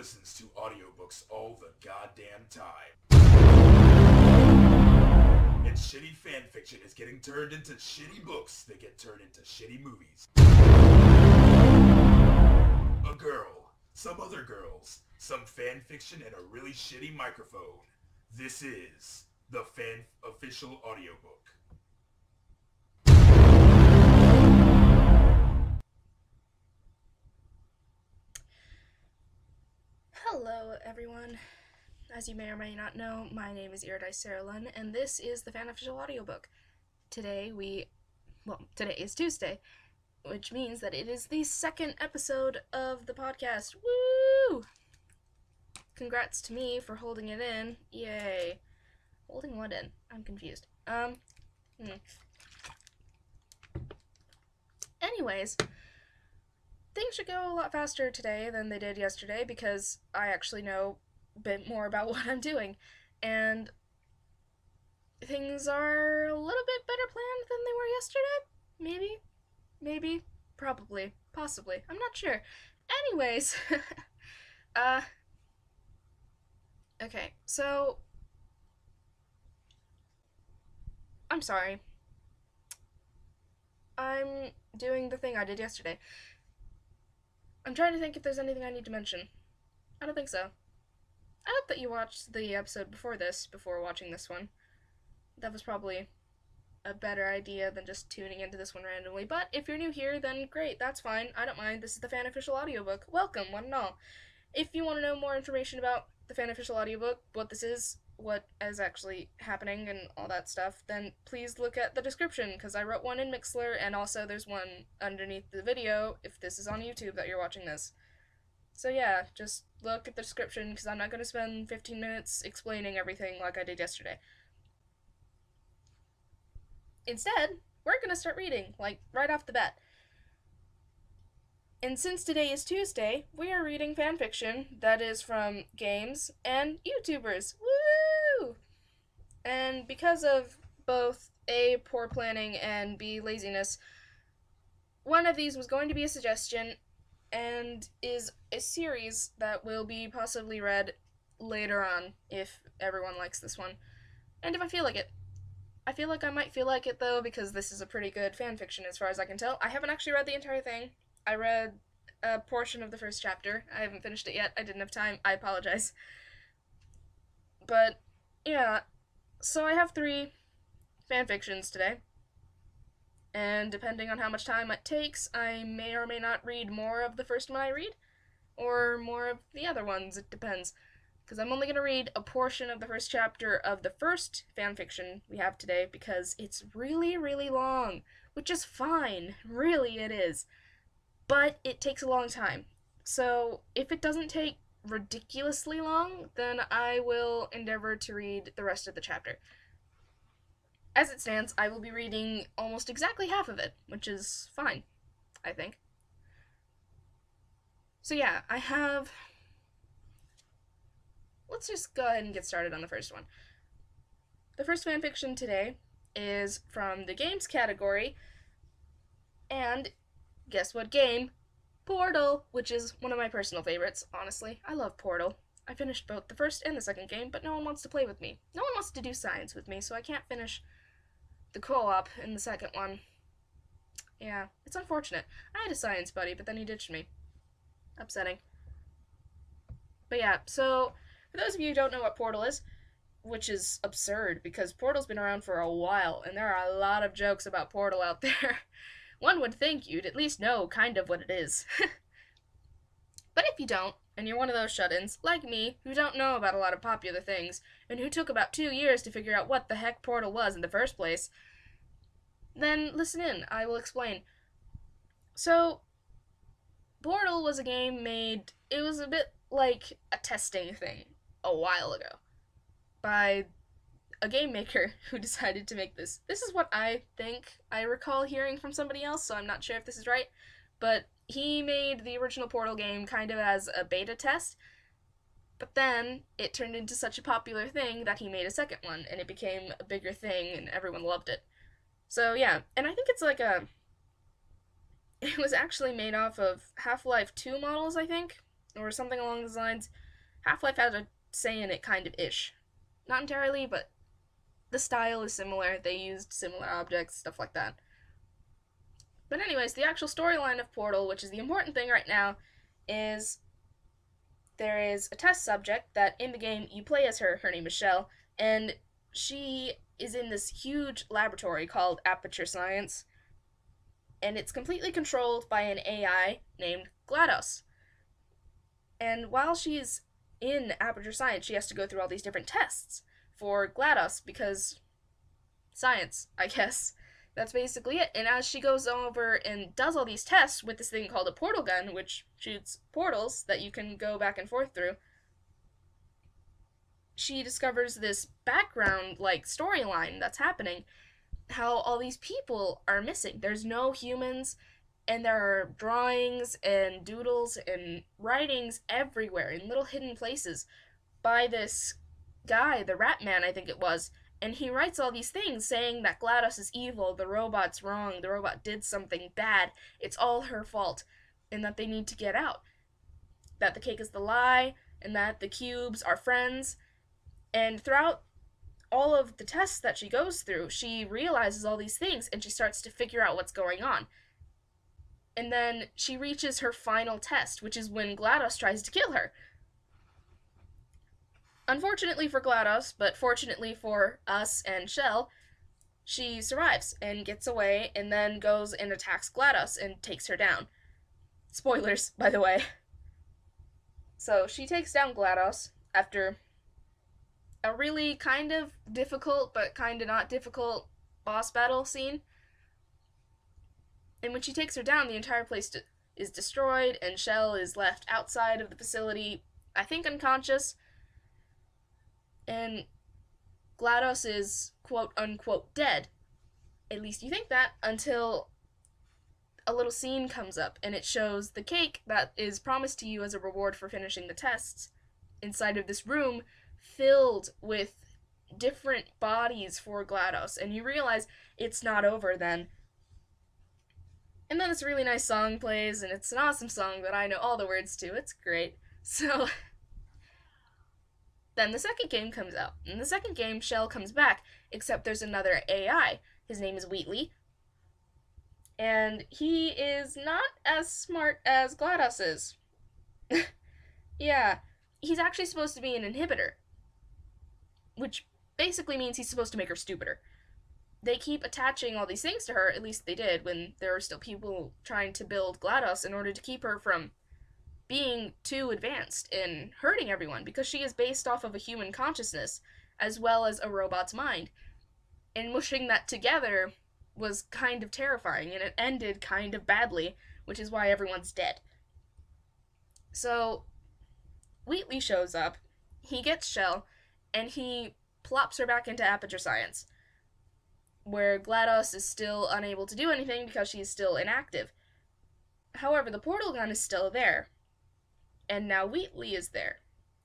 listens to audiobooks all the goddamn time. And shitty fanfiction is getting turned into shitty books that get turned into shitty movies. A girl, some other girls, some fanfiction, and a really shitty microphone. This is the Fan Official Audiobook. Hello everyone. As you may or may not know, my name is Iridice, and this is the Fan Official Audiobook. Today is Tuesday, which means that it is the second episode of the podcast. Woo! Congrats to me for holding it in. Yay. Holding what in? I'm confused. Anyways, things should go a lot faster today than they did yesterday because I actually know a bit more about what I'm doing, and things are a little bit better planned than they were yesterday. Maybe, probably, possibly, I'm not sure. Anyways, okay, so, I'm sorry. I'm doing the thing I did yesterday. I'm trying to think if there's anything I need to mention. I don't think so. I hope that you watched the episode before this, before watching this one. That was probably a better idea than just tuning into this one randomly. But if you're new here, then great, that's fine. I don't mind. This is the Fan Official Audiobook. Welcome, one and all. If you want to know more information about the Fan Official Audiobook, what this is, what is actually happening, and all that stuff, then please look at the description, because I wrote one in Mixler, and also there's one underneath the video, if this is on YouTube that you're watching this. So yeah, just look at the description, because I'm not going to spend 15 minutes explaining everything like I did yesterday. Instead, we're going to start reading, like, right off the bat. And since today is Tuesday, we are reading fanfiction that is from games and YouTubers. Woo! And because of both A, poor planning, and B, laziness, one of these was going to be a suggestion and is a series that will be possibly read later on if everyone likes this one. And if I feel like it. I feel like I might feel like it though, because this is a pretty good fanfiction as far as I can tell. I haven't actually read the entire thing. I read a portion of the first chapter. I haven't finished it yet. I didn't have time. I apologize. But, yeah. So I have 3 fanfictions today. And depending on how much time it takes, I may or may not read more of the first one I read. Or more of the other ones. It depends. Because I'm only going to read a portion of the first chapter of the first fanfiction we have today, because it's really, really long. Which is fine. Really, it is. But it takes a long time. So if it doesn't take ridiculously long, then I will endeavor to read the rest of the chapter. As it stands, I will be reading almost exactly half of it, which is fine, I think. So yeah, I have... Let's just go ahead and get started on the first one. The first fanfiction today is from the games category, and guess what game? Portal, which is one of my personal favorites, honestly. I love Portal. I finished both the first and the second game, but no one wants to play with me. No one wants to do science with me, so I can't finish the co-op in the second one. Yeah, it's unfortunate. I had a science buddy, but then he ditched me. Upsetting. But yeah, so, for those of you who don't know what Portal is, which is absurd, because Portal's been around for a while, and there are a lot of jokes about Portal out there. One would think you'd at least know kind of what it is. But if you don't, and you're one of those shut-ins, like me, who don't know about a lot of popular things, and who took about 2 years to figure out what the heck Portal was in the first place, then listen in, I will explain. So, Portal was a game made, it was a bit like a testing thing a while ago, by a game maker who decided to make this. This is what I think I recall hearing from somebody else, so I'm not sure if this is right, but he made the original Portal game kind of as a beta test, but then it turned into such a popular thing that he made a second one, and it became a bigger thing, and everyone loved it. So yeah, and I think it's like a... It was actually made off of Half-Life 2 models, I think, or something along those lines. Half-Life had a say in it, kind of ish. Not entirely, but the style is similar. They used similar objects, stuff like that. But anyways, the actual storyline of Portal, which is the important thing right now, is there is a test subject that in the game you play as her. Her name is Shell, and she is in this huge laboratory called Aperture Science, and it's completely controlled by an AI named GLaDOS. And while she's in Aperture Science, she has to go through all these different tests for GLaDOS because science, I guess. That's basically it. And as she goes over and does all these tests with this thing called a portal gun, which shoots portals that you can go back and forth through, she discovers this background, like, storyline that's happening. How all these people are missing. There's no humans, and there are drawings and doodles and writings everywhere in little hidden places by this guy, the Rat Man, I think it was. And he writes all these things saying that GLaDOS is evil, the robot's wrong, the robot did something bad, it's all her fault, and that they need to get out. That the cake is the lie, and that the cubes are friends. And throughout all of the tests that she goes through, she realizes all these things, and she starts to figure out what's going on. And then she reaches her final test, which is when GLaDOS tries to kill her. Unfortunately for GLaDOS, but fortunately for us and Shell, she survives and gets away and then goes and attacks GLaDOS and takes her down. Spoilers, by the way. So she takes down GLaDOS after a really kind of difficult but kind of not difficult boss battle scene. And when she takes her down, the entire place is destroyed and Shell is left outside of the facility, I think unconscious. And GLaDOS is quote-unquote dead. At least you think that, until a little scene comes up, and it shows the cake that is promised to you as a reward for finishing the tests inside of this room filled with different bodies for GLaDOS, and you realize it's not over then. And then this really nice song plays, and it's an awesome song that I know all the words to. It's great. So then the second game comes out. In the second game, Shell comes back, except there's another AI. His name is Wheatley. And he is not as smart as GLaDOS is. Yeah, he's actually supposed to be an inhibitor, which basically means he's supposed to make her stupider. They keep attaching all these things to her, at least they did, when there were still people trying to build GLaDOS in order to keep her from being too advanced and hurting everyone, because she is based off of a human consciousness as well as a robot's mind. And mushing that together was kind of terrifying, and it ended kind of badly, which is why everyone's dead. So Wheatley shows up, he gets Shell, and he plops her back into Aperture Science, where GLaDOS is still unable to do anything because she's still inactive. However, the portal gun is still there. And now Wheatley is there.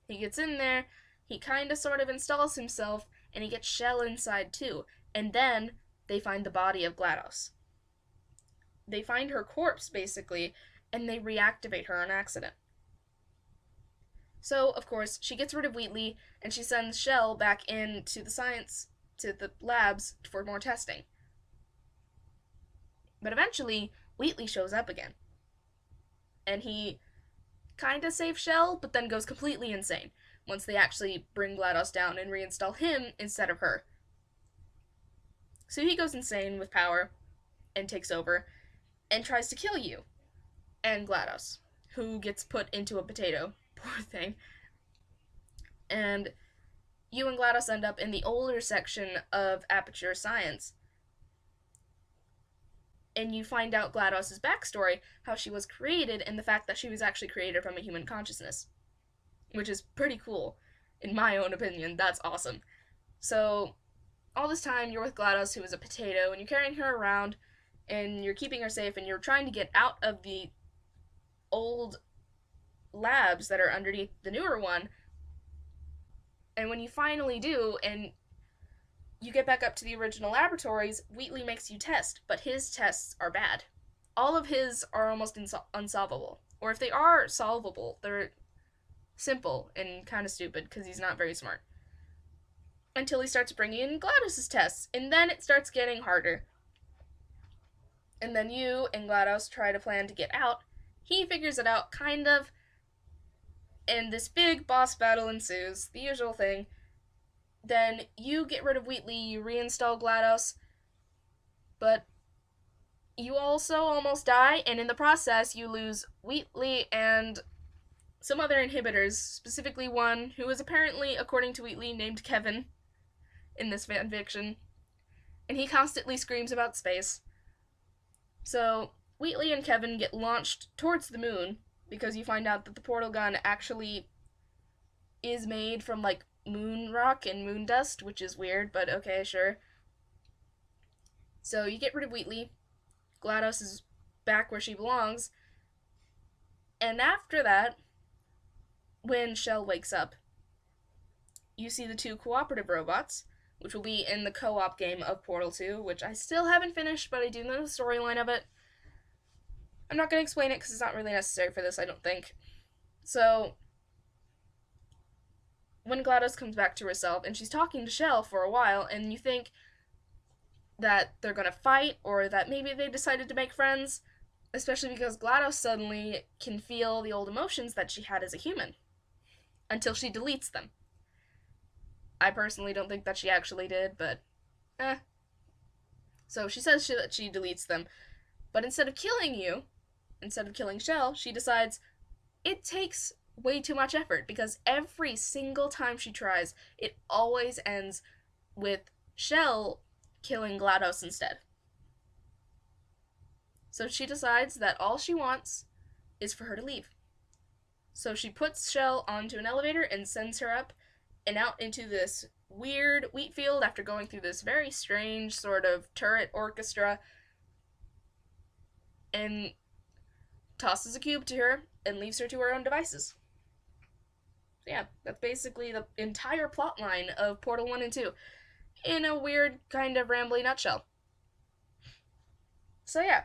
He gets in there, he kind of sort of installs himself, and he gets Shell inside too. And then they find the body of GLaDOS. They find her corpse, basically, and they reactivate her on accident. So, of course, she gets rid of Wheatley, and she sends Shell back into the labs for more testing. But eventually, Wheatley shows up again. And he kinda saves Shell, but then goes completely insane once they actually bring GLaDOS down and reinstall him instead of her. So he goes insane with power and takes over and tries to kill you and GLaDOS, who gets put into a potato. Poor thing. And you and GLaDOS end up in the older section of Aperture Science. And you find out GLaDOS' backstory, how she was created, and the fact that she was actually created from a human consciousness. Which is pretty cool. In my own opinion, that's awesome. So, all this time, you're with GLaDOS, who is a potato, and you're carrying her around, and you're keeping her safe, and you're trying to get out of the old labs that are underneath the newer one. And when you finally do, and you get back up to the original laboratories, Wheatley makes you test, but his tests are bad. All of his are almost unsolvable. Or if they are solvable, they're simple and kind of stupid because he's not very smart. Until he starts bringing in GLaDOS's tests, and then it starts getting harder. And then you and GLaDOS try to plan to get out. He figures it out, kind of, and this big boss battle ensues, the usual thing. Then you get rid of Wheatley, you reinstall GLaDOS, but you also almost die, and in the process you lose Wheatley and some other inhibitors, specifically one who is apparently, according to Wheatley, named Kevin in this fanfiction, and he constantly screams about space. So Wheatley and Kevin get launched towards the moon, because you find out that the portal gun actually is made from, like, moon rock and moon dust, which is weird, but okay, sure. So you get rid of Wheatley, GLaDOS is back where she belongs, and after that, when Shell wakes up, you see the two cooperative robots, which will be in the co-op game of Portal 2, which I still haven't finished, but I do know the storyline of it. I'm not going to explain it because it's not really necessary for this, I don't think. So, when GLaDOS comes back to herself, and she's talking to Shell for a while, and you think that they're going to fight, or that maybe they decided to make friends, especially because GLaDOS suddenly can feel the old emotions that she had as a human, until she deletes them. I personally don't think that she actually did, but So she says that she deletes them, but instead of killing you, instead of killing Shell, she decides it takes way too much effort, because every single time she tries, it always ends with Shell killing GLaDOS instead. So she decides that all she wants is for her to leave. So she puts Shell onto an elevator and sends her up and out into this weird wheat field after going through this very strange sort of turret orchestra, and tosses a cube to her and leaves her to her own devices. So yeah, that's basically the entire plot line of Portal 1 and 2 in a weird kind of rambly nutshell. So yeah,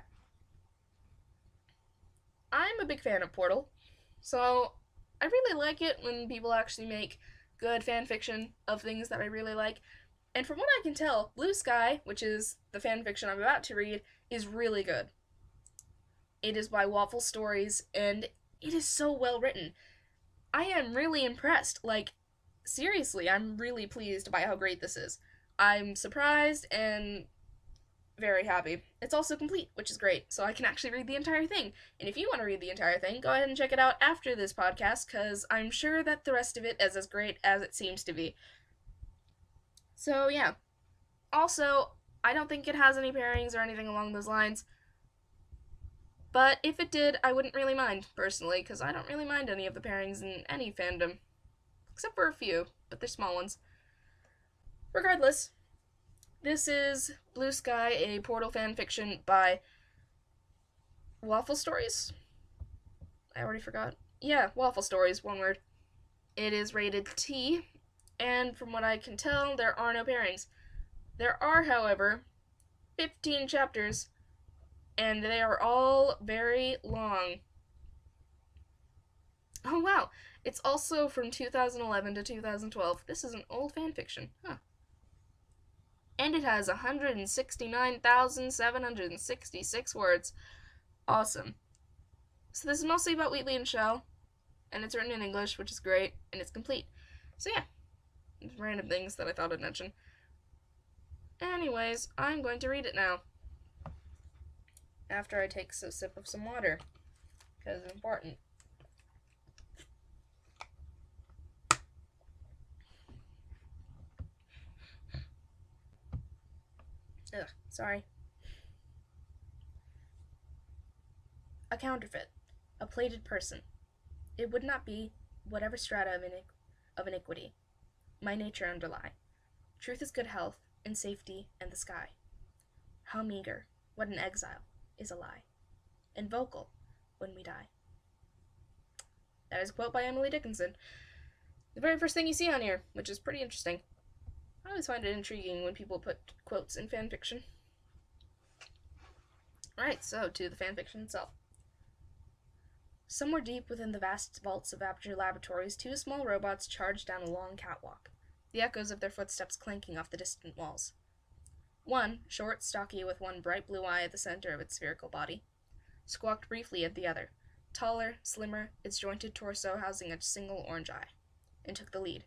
I'm a big fan of Portal, so I really like it when people actually make good fanfiction of things that I really like. And from what I can tell, Blue Sky, which is the fanfiction I'm about to read, is really good. It is by wafflestories, and it is so well written. I am really impressed. Like, seriously, I'm really pleased by how great this is. I'm surprised and very happy. It's also complete, which is great, so I can actually read the entire thing. And if you want to read the entire thing, go ahead and check it out after this podcast, because I'm sure that the rest of it is as great as it seems to be. So, yeah. Also, I don't think it has any pairings or anything along those lines, but if it did, I wouldn't really mind, personally, because I don't really mind any of the pairings in any fandom. Except for a few, but they're small ones. Regardless, this is Blue Sky, a Portal fanfiction by wafflestories? I already forgot. Yeah, wafflestories, one word. It is rated T, and from what I can tell, there are no pairings. There are, however, 15 chapters, and they are all very long. Oh wow, it's also from 2011 to 2012. This is an old fanfiction, huh. And it has 169,766 words. Awesome. So this is mostly about Wheatley and Shell, and it's written in English, which is great, and it's complete. So yeah, random things that I thought I'd mention. Anyways, I'm going to read it now. After I take a sip of some water, because it's important. Ugh, sorry. A counterfeit. A plated person. It would not be whatever strata of iniquity my nature underlie. Truth is good health, and safety, and the sky. How meager, what an exile, is a lie, and vocal when we die. That is a quote by Emily Dickinson. The very first thing you see on here, which is pretty interesting. I always find it intriguing when people put quotes in fanfiction. Alright, so to the fanfiction itself. Somewhere deep within the vast vaults of Aperture Laboratories, two small robots charged down a long catwalk, the echoes of their footsteps clanking off the distant walls. One, short, stocky, with one bright blue eye at the center of its spherical body, squawked briefly at the other, taller, slimmer, its jointed torso housing a single orange eye, and took the lead,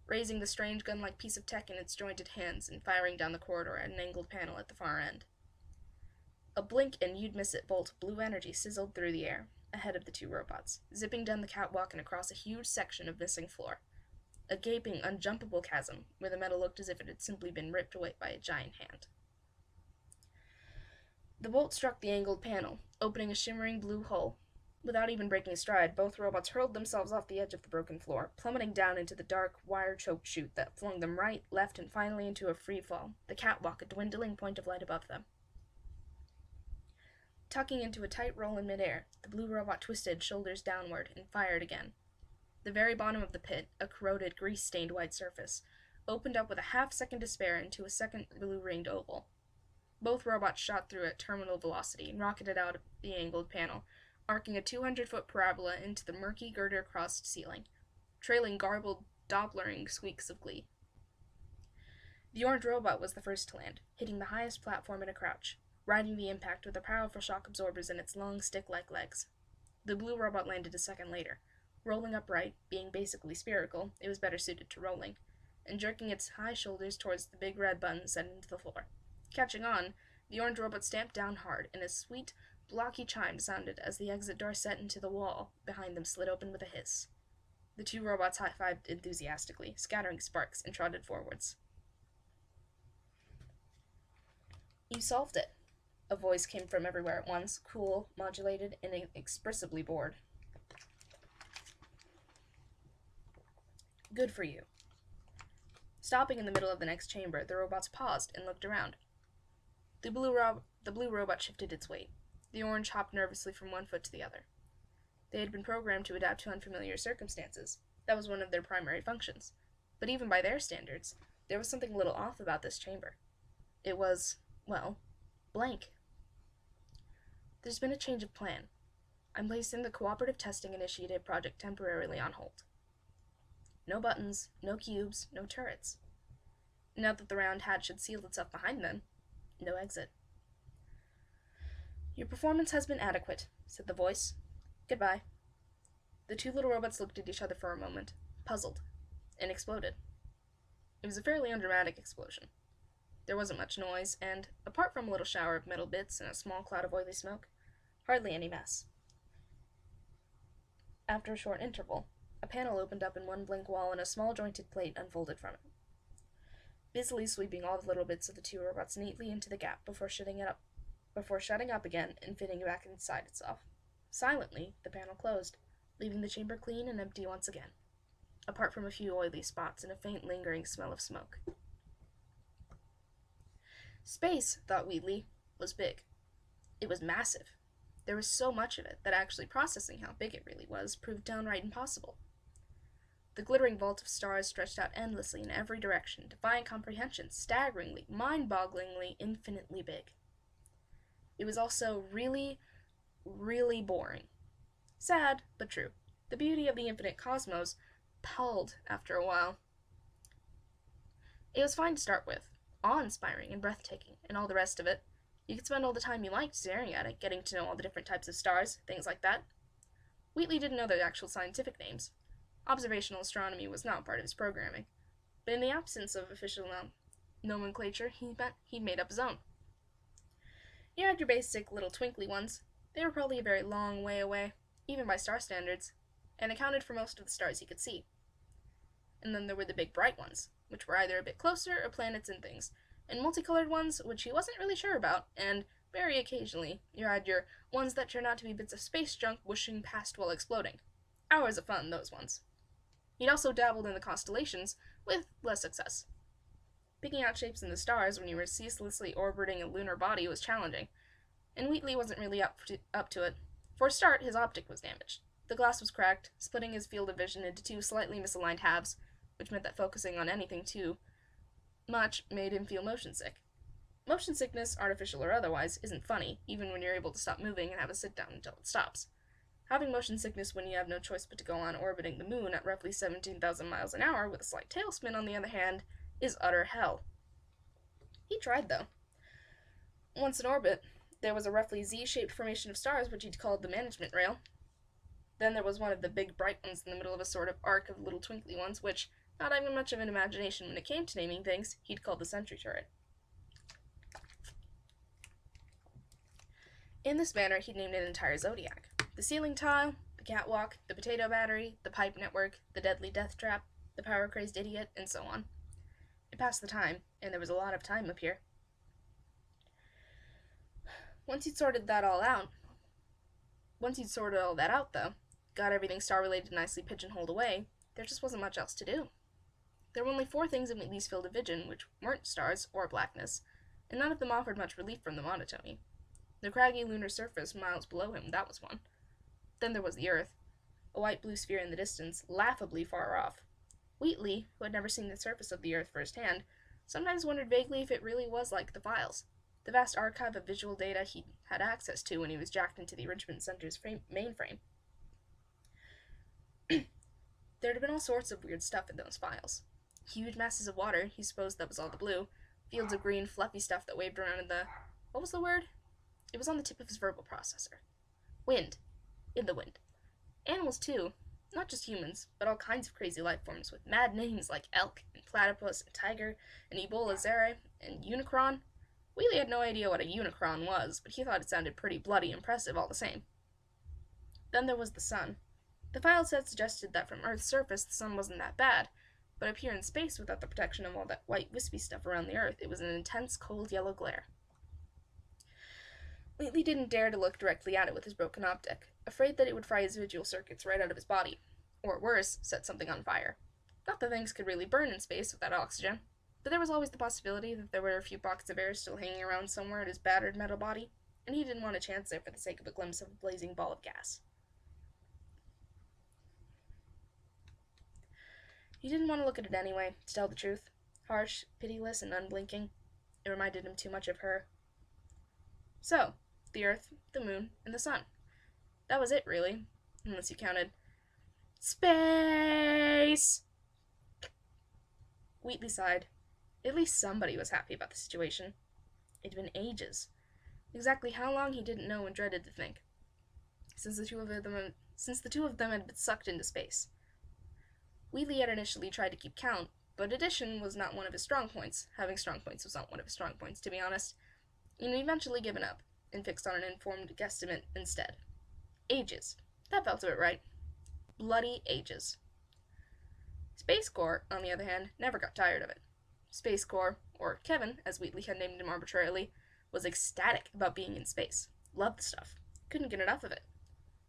raising the strange gun-like piece of tech in its jointed hands and firing down the corridor at an angled panel at the far end. A blink and you'd miss it bolt of blue energy sizzled through the air, ahead of the two robots, zipping down the catwalk and across a huge section of missing floor. A gaping, unjumpable chasm, where the metal looked as if it had simply been ripped away by a giant hand. The bolt struck the angled panel, opening a shimmering blue hole. Without even breaking stride, both robots hurled themselves off the edge of the broken floor, plummeting down into the dark, wire-choked chute that flung them right, left, and finally into a free fall, the catwalk a dwindling point of light above them. Tucking into a tight roll in midair, the blue robot twisted, shoulders downward, and fired again. The very bottom of the pit, a corroded, grease-stained white surface, opened up with a half-second to spare into a second blue-ringed oval. Both robots shot through at terminal velocity and rocketed out of the angled panel, arcing a 200-foot parabola into the murky, girder-crossed ceiling, trailing garbled, Dopplering squeaks of glee. The orange robot was the first to land, hitting the highest platform in a crouch, riding the impact with the powerful shock absorbers in its long, stick-like legs. The blue robot landed a second later, rolling upright, being basically spherical, it was better suited to rolling, and jerking its high shoulders towards the big red button set into the floor. Catching on, the orange robot stamped down hard, and a sweet, blocky chime sounded as the exit door set into the wall behind them slid open with a hiss. The two robots high-fived enthusiastically, scattering sparks, and trotted forwards. "You solved it," a voice came from everywhere at once, cool, modulated, and inexpressibly bored. "Good for you." Stopping in the middle of the next chamber, the robots paused and looked around. The blue robot shifted its weight. The orange hopped nervously from one foot to the other. They had been programmed to adapt to unfamiliar circumstances. That was one of their primary functions. But even by their standards, there was something a little off about this chamber. It was, well, blank. "There's been a change of plan. I'm placing the Cooperative Testing Initiative project temporarily on hold. No buttons, no cubes, no turrets. Now that the round hatch had sealed itself behind them, no exit." "Your performance has been adequate," said the voice. "Goodbye." The two little robots looked at each other for a moment, puzzled, and exploded. It was a fairly undramatic explosion. There wasn't much noise, and, apart from a little shower of metal bits and a small cloud of oily smoke, hardly any mess. After a short interval, a panel opened up in one blank wall and a small jointed plate unfolded from it, busily sweeping all the little bits of the two robots neatly into the gap before shutting up again and fitting back inside itself. Silently, the panel closed, leaving the chamber clean and empty once again, apart from a few oily spots and a faint lingering smell of smoke. Space, thought Wheatley, was big. It was massive. There was so much of it that actually processing how big it really was proved downright impossible. The glittering vault of stars stretched out endlessly in every direction, defying comprehension, staggeringly, mind-bogglingly, infinitely big. It was also really, really boring. Sad, but true. The beauty of the infinite cosmos palled after a while. It was fine to start with, awe-inspiring and breathtaking, and all the rest of it. You could spend all the time you liked staring at it, getting to know all the different types of stars, things like that. Wheatley didn't know their actual scientific names. Observational astronomy was not part of his programming, but in the absence of official nomenclature, he'd made up his own. You had your basic little twinkly ones. They were probably a very long way away, even by star standards, and accounted for most of the stars he could see. And then there were the big bright ones, which were either a bit closer or planets and things, and multicolored ones, which he wasn't really sure about, and, very occasionally, you had your ones that turned out to be bits of space junk whooshing past while exploding. Hours of fun, those ones. He'd also dabbled in the constellations, with less success. Picking out shapes in the stars when you were ceaselessly orbiting a lunar body was challenging, and Wheatley wasn't really up to it. For a start, his optic was damaged. The glass was cracked, splitting his field of vision into two slightly misaligned halves, which meant that focusing on anything too much made him feel motion sick. Motion sickness, artificial or otherwise, isn't funny, even when you're able to stop moving and have a sit-down until it stops. Having motion sickness when you have no choice but to go on orbiting the moon at roughly 17,000 miles an hour with a slight tailspin, on the other hand, is utter hell. He tried, though. Once in orbit, there was a roughly Z-shaped formation of stars which he'd called the management rail. Then there was one of the big bright ones in the middle of a sort of arc of little twinkly ones, which, not having much of an imagination when it came to naming things, he'd called the sentry turret. In this manner, he'd named an entire zodiac. The ceiling tile, the catwalk, the potato battery, the pipe network, the deadly death trap, the power-crazed idiot, and so on. It passed the time, and there was a lot of time up here. Once he'd sorted all that out, though, got everything star-related nicely pigeonholed away, there just wasn't much else to do. There were only 4 things in Wheatley's field of vision which weren't stars or blackness, and none of them offered much relief from the monotony. The craggy lunar surface miles below him, that was one. Then there was the Earth, a white-blue sphere in the distance, laughably far off. Wheatley, who had never seen the surface of the Earth firsthand, sometimes wondered vaguely if it really was like the files, the vast archive of visual data he had access to when he was jacked into the Enrichment Center's mainframe. There had been all sorts of weird stuff in those files. Huge masses of water, he supposed that was all the blue, fields of green, fluffy stuff that waved around in the... what was the word? It was on the tip of his verbal processor. Wind. In the wind. Animals, too. Not just humans, but all kinds of crazy life forms with mad names like elk, and platypus, and tiger, and Ebola zere, and unicron. Wheatley had no idea what a unicron was, but he thought it sounded pretty bloody impressive all the same. Then there was the sun. The file had suggested that from Earth's surface the sun wasn't that bad, but up here in space without the protection of all that white wispy stuff around the Earth, it was an intense cold yellow glare. Wheatley didn't dare to look directly at it with his broken optic, afraid that it would fry his visual circuits right out of his body, or worse, set something on fire. Not that things could really burn in space without oxygen, but there was always the possibility that there were a few pockets of air still hanging around somewhere at his battered metal body, and he didn't want a chance there for the sake of a glimpse of a blazing ball of gas. He didn't want to look at it anyway, to tell the truth. Harsh, pitiless, and unblinking. It reminded him too much of her. So, the Earth, the Moon, and the Sun. That was it, really, unless you counted space! Wheatley sighed. At least somebody was happy about the situation. It had been ages. Exactly how long he didn't know and dreaded to think. Since the two of them had been sucked into space. Wheatley had initially tried to keep count, but addition was not one of his strong points. Having strong points was not one of his strong points, to be honest. And he eventually given up, and fixed on an informed guesstimate instead. Ages. That felt a bit right. Bloody ages. Space Corps, on the other hand, never got tired of it. Space Corps, or Kevin, as Wheatley had named him arbitrarily, was ecstatic about being in space. Loved the stuff. Couldn't get enough of it.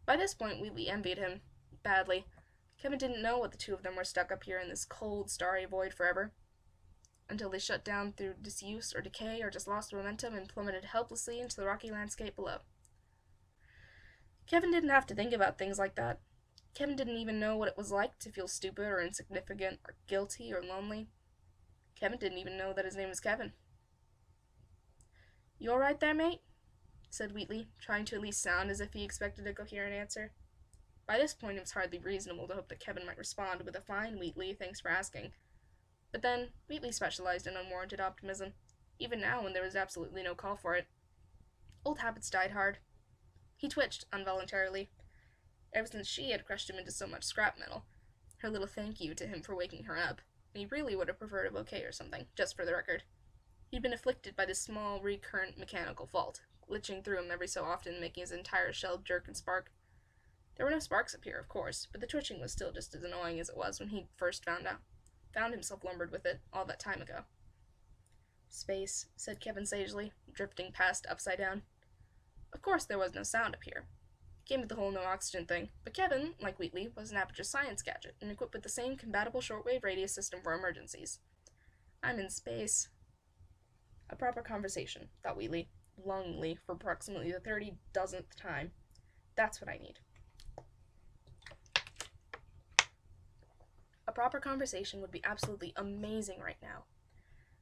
By this point, Wheatley envied him. Badly. Kevin didn't know what the two of them were stuck up here in this cold, starry void forever. Until they shut down through disuse or decay or just lost momentum and plummeted helplessly into the rocky landscape below. Kevin didn't have to think about things like that. Kevin didn't even know what it was like to feel stupid or insignificant or guilty or lonely. Kevin didn't even know that his name was Kevin. "You all right there, mate?" said Wheatley, trying to at least sound as if he expected a coherent answer. By this point, it was hardly reasonable to hope that Kevin might respond with a "Fine, Wheatley, thanks for asking." But then, Wheatley specialized in unwarranted optimism, even now when there was absolutely no call for it. Old habits died hard. He twitched, involuntarily. Ever since she had crushed him into so much scrap metal, her little thank you to him for waking her up, and he really would have preferred a bouquet or something, just for the record. He'd been afflicted by this small, recurrent mechanical fault, glitching through him every so often, making his entire shell jerk and spark. There were no sparks up here, of course, but the twitching was still just as annoying as it was when he first found himself lumbered with it all that time ago. "Space," said Kevin sagely, drifting past upside down. Of course there was no sound up here. Came with the whole no oxygen thing, but Kevin, like Wheatley, was an aperture science gadget, and equipped with the same compatible shortwave radius system for emergencies. "I'm in space." A proper conversation, thought Wheatley, longingly, for approximately the 30,000th time. That's what I need. A proper conversation would be absolutely amazing right now.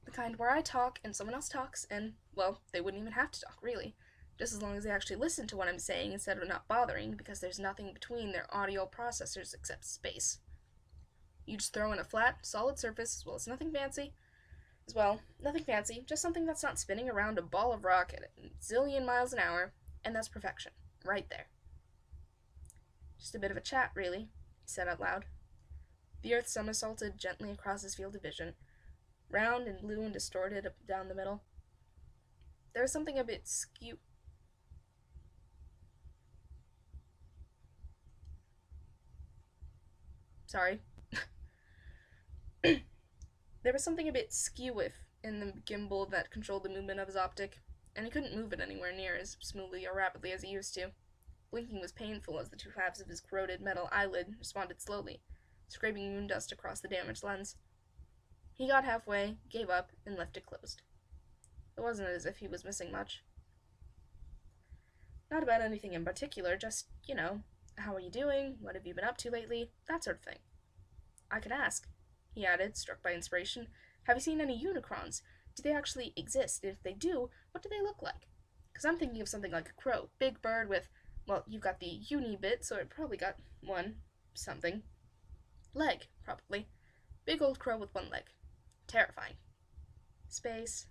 The kind where I talk and someone else talks, and, well, they wouldn't even have to talk, really. just as long as they actually listen to what I'm saying instead of not bothering, because there's nothing between their audio processors except space. You just throw in a flat, solid surface, nothing fancy, just something that's not spinning around a ball of rock at a zillion miles an hour, and that's perfection, right there. Just a bit of a chat, really, he said out loud. The earth somersaulted gently across his field of vision, round and blue and distorted up down the middle. There was something a bit skew... Sorry. There was something a bit skew-if in the gimbal that controlled the movement of his optic, and he couldn't move it anywhere near as smoothly or rapidly as he used to. Blinking was painful as the two halves of his corroded metal eyelid responded slowly, scraping moon dust across the damaged lens. He got halfway, gave up, and left it closed. It wasn't as if he was missing much. Not about anything in particular, just, how are you doing, what have you been up to lately, that sort of thing. I could ask, he added, struck by inspiration, have you seen any Unicrons? Do they actually exist? And if they do, what do they look like? Because I'm thinking of something like a crow, big bird with, you've got the uni bit, so it probably got something. Leg, probably. Big old crow with one leg. Terrifying. Space.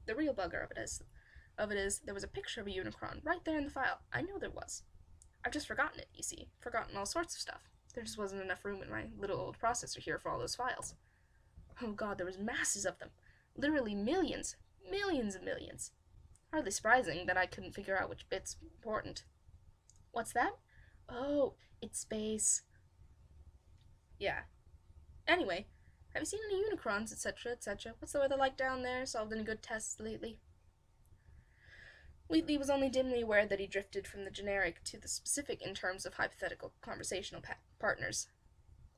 The real bugger of it is, there was a picture of a Unicron right there in the file. I know there was. I've just forgotten it, you see. Forgotten all sorts of stuff. There just wasn't enough room in my little old processor here for all those files. Oh god, there was masses of them. Literally millions. Millions and millions. Hardly surprising that I couldn't figure out which bit's important. What's that? Oh, it's space. Yeah. Anyway, have you seen any Unicrons, etc., etc.? What's the weather like down there? Solved any good tests lately? Wheatley was only dimly aware that he drifted from the generic to the specific in terms of hypothetical conversational partners.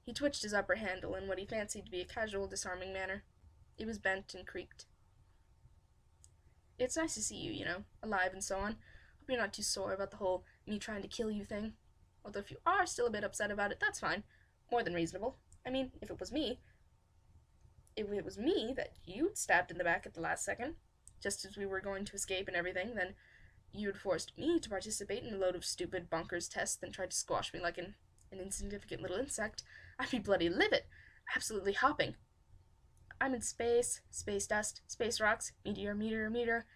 He twitched his upper handle in what he fancied to be a casual, disarming manner. It was bent and creaked. It's nice to see you, alive and so on. Hope you're not too sore about the whole me trying to kill you thing. Although if you are still a bit upset about it, that's fine. More than reasonable. I mean, if it was me that you'd stabbed in the back at the last second, just as we were going to escape and everything, then you'd forced me to participate in a load of stupid bonkers tests and tried to squash me like an insignificant little insect, I'd be bloody livid, absolutely hopping. I'm in space, space dust, space rocks, meteor.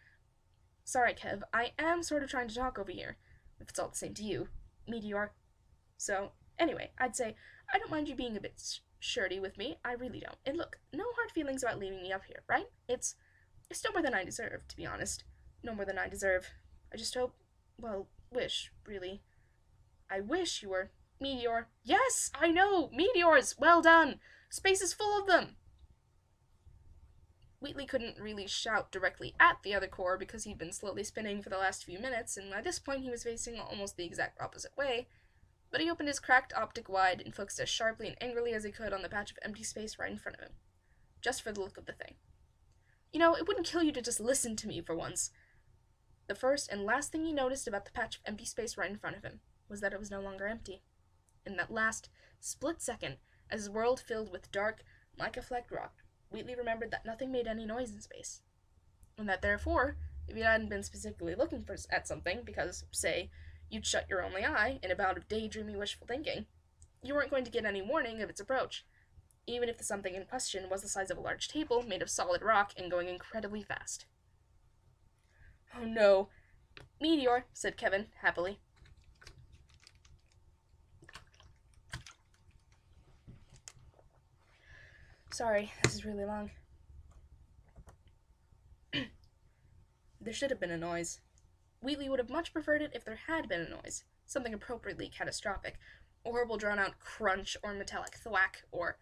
Sorry, Kev, I am sort of trying to talk over here, if it's all the same to you. Meteor. So, anyway, I'd say, I don't mind you being a bit shirty with me, I really don't. And look, no hard feelings about leaving me up here, right? It's no more than I deserve, to be honest. No more than I deserve. I just hope, wish, really. I wish you were... Meteor. Yes, I know! Meteors! Well done! Space is full of them! Wheatley couldn't really shout directly at the other core because he'd been slowly spinning for the last few minutes, and at this point he was facing almost the exact opposite way, but he opened his cracked optic wide and focused as sharply and angrily as he could on the patch of empty space right in front of him. Just for the look of the thing. It wouldn't kill you to just listen to me for once. The first and last thing he noticed about the patch of empty space right in front of him was that it was no longer empty. In that last split second, as his world filled with dark, mica-flecked rock, Wheatley remembered that nothing made any noise in space, and that therefore, if he hadn't been specifically looking at something because, say, you'd shut your only eye in a bout of daydreamy wishful thinking, you weren't going to get any warning of its approach, even if the something in question was the size of a large table made of solid rock and going incredibly fast. Oh no. Meteor, said Kevin, happily. Sorry, this is really long. There should have been a noise. Wheatley would have much preferred it if there had been a noise, something appropriately catastrophic, a horrible drawn-out crunch or metallic thwack, or,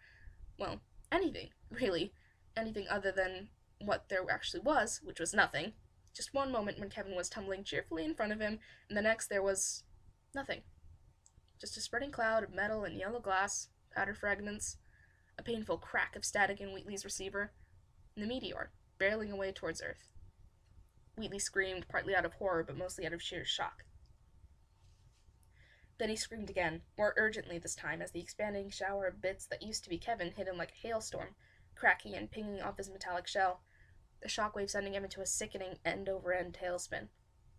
anything, really. Anything other than what there actually was, which was nothing. Just one moment when Kevin was tumbling cheerfully in front of him, and the next there was nothing. Just a spreading cloud of metal and yellow glass, powder fragments, a painful crack of static in Wheatley's receiver, and the meteor, barreling away towards Earth. Wheatley screamed, partly out of horror, but mostly out of sheer shock. Then he screamed again, more urgently this time, as the expanding shower of bits that used to be Kevin hit him like a hailstorm, cracking and pinging off his metallic shell. the shockwave sending him into a sickening end-over-end tailspin.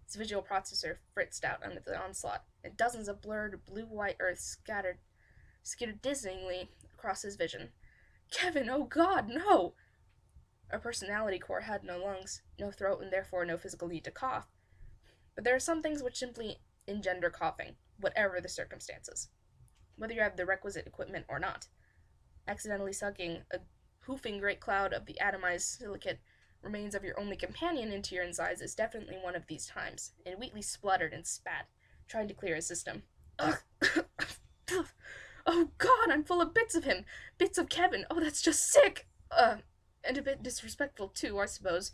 His visual processor fritzed out under the onslaught, and dozens of blurred blue-white Earths skittered dizzyingly across his vision. Kevin, oh God, no! Our personality core had no lungs, no throat, and therefore no physical need to cough. But there are some things which simply engender coughing, whatever the circumstances, whether you have the requisite equipment or not. Accidentally sucking a hoofing great cloud of the atomized silicate remains of your only companion into your insides is definitely one of these times, and Wheatley spluttered and spat, trying to clear his system. Ugh! Oh God, I'm full of bits of him! Bits of Kevin! Oh, that's just sick! And a bit disrespectful, too, I suppose.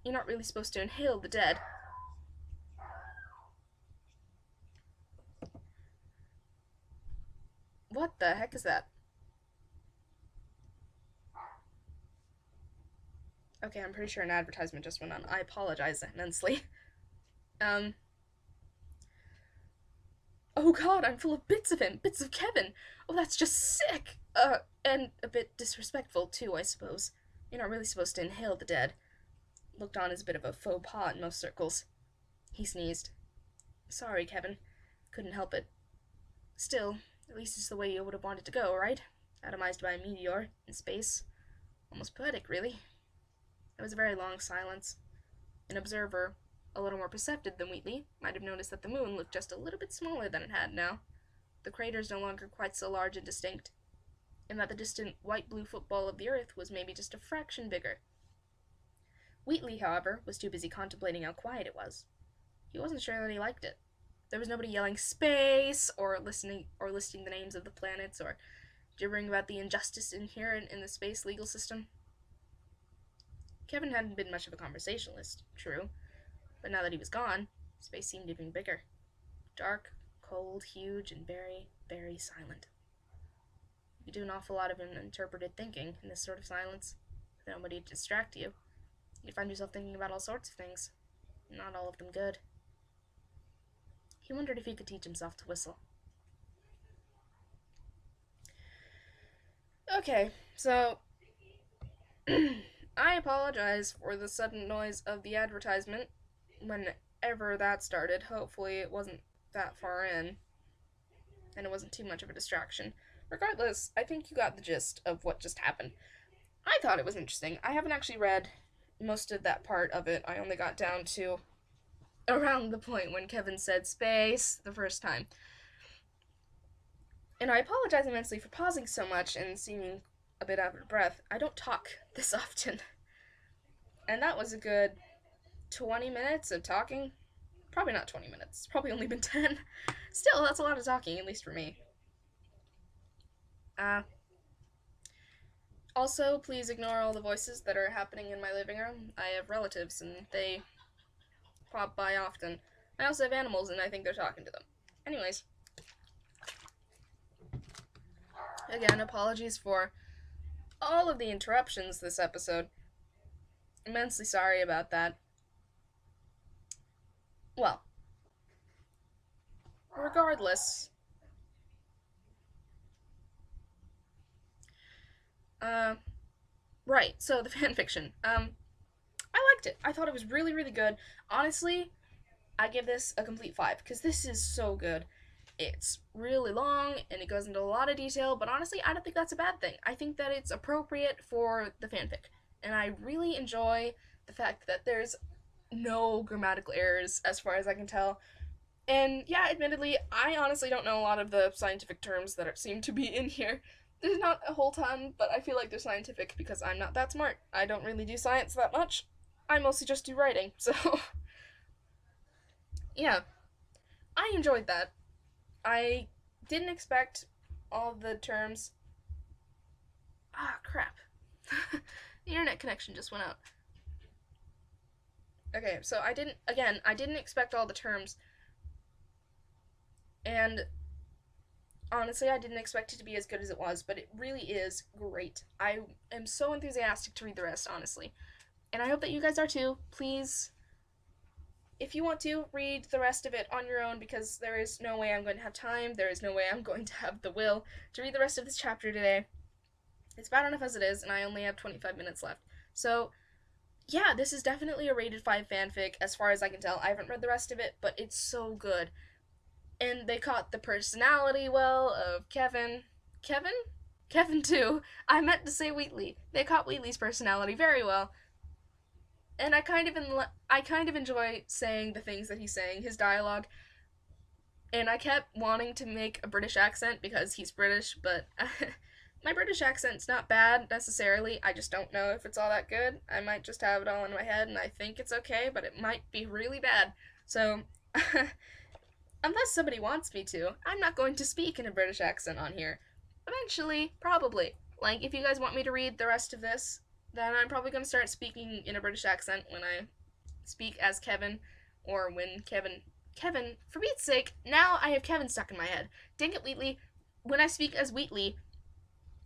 You're not really supposed to inhale the dead. What the heck is that? Okay, I'm pretty sure an advertisement just went on. I apologize immensely. Oh God, I'm full of bits of him! Bits of Kevin! Oh, that's just sick! And a bit disrespectful, too, I suppose. You're not really supposed to inhale the dead. Looked on as a bit of a faux pas in most circles. He sneezed. Sorry, Kevin. Couldn't help it. Still, at least it's the way you would have wanted to go, right? Atomized by a meteor, in space. Almost poetic, really. There was a very long silence. An observer, a little more perceptive than Wheatley, might have noticed that the moon looked just a little bit smaller than it had now. The craters no longer quite so large and distinct, and that the distant white-blue football of the Earth was maybe just a fraction bigger. Wheatley, however, was too busy contemplating how quiet it was. He wasn't sure that he liked it. There was nobody yelling "space" or listing the names of the planets or gibbering about the injustice inherent in the space legal system. Kevin hadn't been much of a conversationalist, true, but now that he was gone, space seemed even bigger. Dark, cold, huge, and very, very silent. You could do an awful lot of interpreted thinking in this sort of silence, with nobody to distract you. You'd find yourself thinking about all sorts of things, not all of them good. He wondered if he could teach himself to whistle. Okay, so I apologize for the sudden noise of the advertisement whenever that started. Hopefully it wasn't that far in, and it wasn't too much of a distraction. Regardless, I think you got the gist of what just happened. I thought it was interesting. I haven't actually read most of that part of it. I only got down to around the point when Kevin said space the first time. And I apologize immensely for pausing so much and seeming a bit out of breath. I don't talk this often. And that was a good 20 minutes of talking. Probably not 20 minutes. It's probably only been 10. Still, that's a lot of talking, at least for me. Also, please ignore all the voices that are happening in my living room. I have relatives, and they pop by often. I also have animals, and I think they're talking to them. Anyways. Again, apologies for all of the interruptions this episode. Immensely sorry about that. Well, regardless, right, so the fanfiction, I liked it. I thought it was really, really good. Honestly, I give this a complete 5, because this is so good. It's really long, and it goes into a lot of detail, but honestly, I don't think that's a bad thing. I think that it's appropriate for the fanfic, and I really enjoy the fact that there's no grammatical errors, as far as I can tell. And yeah, admittedly, I honestly don't know a lot of the scientific terms that seem to be in here. There's not a whole ton, but I feel like they're scientific because I'm not that smart. I don't really do science that much. I mostly just do writing, so yeah. I enjoyed that. I didn't expect all the terms. Ah, crap. The internet connection just went out. Okay, so I didn't expect all the terms. And honestly, I didn't expect it to be as good as it was, but it really is great. I am so enthusiastic to read the rest, honestly. And I hope that you guys are too. Please, if you want to, read the rest of it on your own, because there is no way I'm going to have time, there is no way I'm going to have the will to read the rest of this chapter today. It's bad enough as it is, and I only have 25 minutes left. So, yeah, this is definitely a rated 5 fanfic as far as I can tell. I haven't read the rest of it, but it's so good. And they caught the personality well of Kevin. Kevin? Kevin too. I meant to say Wheatley. They caught Wheatley's personality very well. And I kind of enjoy saying the things that he's saying, his dialogue. And I kept wanting to make a British accent because he's British, but my British accent's not bad necessarily. I just don't know if it's all that good. I might just have it all in my head and I think it's okay, but it might be really bad. So, unless somebody wants me to, I'm not going to speak in a British accent on here. Eventually, probably. Like, if you guys want me to read the rest of this, then I'm probably going to start speaking in a British accent when I speak as Kevin, or when Kevin, for Pete's sake, now I have Kevin stuck in my head. Dang it, Wheatley. When I speak as Wheatley,